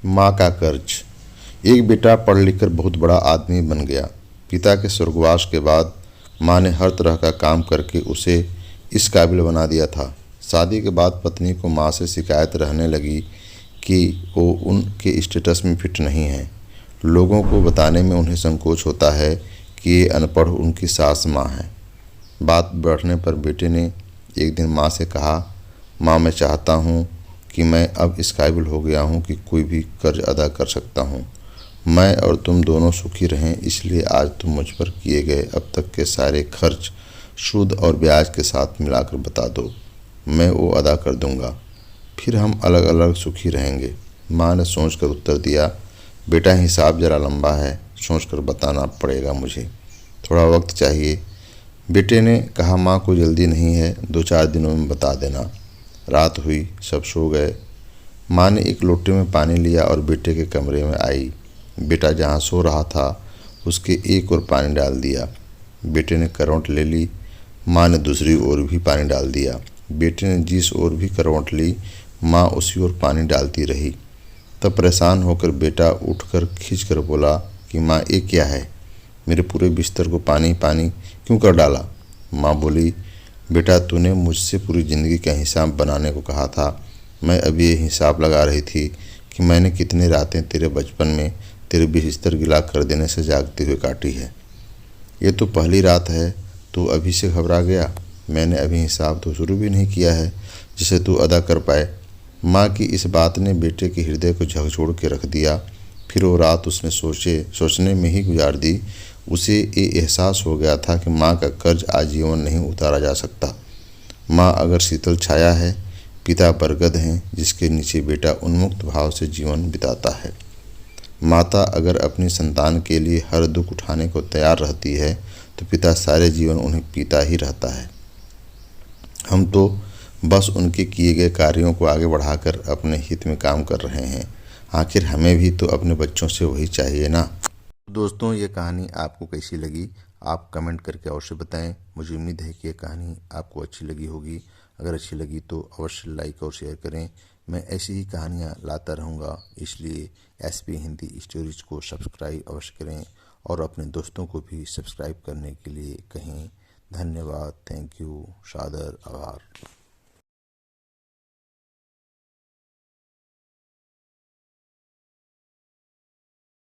माँ का कर्ज। एक बेटा पढ़ लिख कर बहुत बड़ा आदमी बन गया। पिता के स्वर्गवास के बाद माँ ने हर तरह का काम करके उसे इस काबिल बना दिया था। शादी के बाद पत्नी को माँ से शिकायत रहने लगी कि वो उनके स्टेटस में फिट नहीं है। लोगों को बताने में उन्हें संकोच होता है कि ये अनपढ़ उनकी सास माँ है। बात बढ़ने पर बेटे ने एक दिन माँ से कहा, माँ मैं चाहता हूँ कि मैं अब इस काबिल हो गया हूँ कि कोई भी कर्ज अदा कर सकता हूँ। मैं और तुम दोनों सुखी रहें, इसलिए आज तुम मुझ पर किए गए अब तक के सारे खर्च सूद और ब्याज के साथ मिलाकर बता दो, मैं वो अदा कर दूंगा, फिर हम अलग अलग सुखी रहेंगे। माँ ने सोचकर उत्तर दिया, बेटा हिसाब ज़रा लंबा है, सोचकर बताना पड़ेगा मुझे, थोड़ा वक्त चाहिए। बेटे ने कहा, माँ कोई जल्दी नहीं है, 2-4 दिनों में बता देना। रात हुई, सब सो गए। माँ ने एक लोटे में पानी लिया और बेटे के कमरे में आई। बेटा जहाँ सो रहा था उसके एक ओर पानी डाल दिया। बेटे ने करवट ले ली। माँ ने दूसरी ओर भी पानी डाल दिया। बेटे ने जिस ओर भी करवट ली, माँ उसी ओर पानी डालती रही। तब परेशान होकर बेटा उठकर खींचकर बोला कि माँ ये क्या है, मेरे पूरे बिस्तर को पानी पानी क्यों कर डाला। माँ बोली, बेटा तूने मुझसे पूरी ज़िंदगी का हिसाब बनाने को कहा था। मैं अभी ये हिसाब लगा रही थी कि मैंने कितनी रातें तेरे बचपन में तेरे बिस्तर गिला कर देने से जागते हुए काटी है। ये तो पहली रात है, तू अभी से घबरा गया। मैंने अभी हिसाब तो शुरू भी नहीं किया है जिसे तू अदा कर पाए। माँ की इस बात ने बेटे के हृदय को झकझोर के रख दिया। फिर वो रात उसने सोचने में ही गुजार दी। उसे ये एहसास हो गया था कि माँ का कर्ज आजीवन नहीं उतारा जा सकता। माँ अगर शीतल छाया है, पिता बरगद हैं जिसके नीचे बेटा उन्मुक्त भाव से जीवन बिताता है। माता अगर अपनी संतान के लिए हर दुख उठाने को तैयार रहती है तो पिता सारे जीवन उन्हें पीता ही रहता है। हम तो बस उनके किए गए कार्यों को आगे बढ़ाकर अपने हित में काम कर रहे हैं। आखिर हमें भी तो अपने बच्चों से वही चाहिए ना। दोस्तों, ये कहानी आपको कैसी लगी आप कमेंट करके अवश्य बताएं। मुझे उम्मीद है कि ये कहानी आपको अच्छी लगी होगी। अगर अच्छी लगी तो अवश्य लाइक और शेयर करें। मैं ऐसी ही कहानियाँ लाता रहूँगा, इसलिए एसपी हिंदी स्टोरीज को सब्सक्राइब अवश्य करें और अपने दोस्तों को भी सब्सक्राइब करने के लिए कहें। धन्यवाद, थैंक यू, सादर आभार।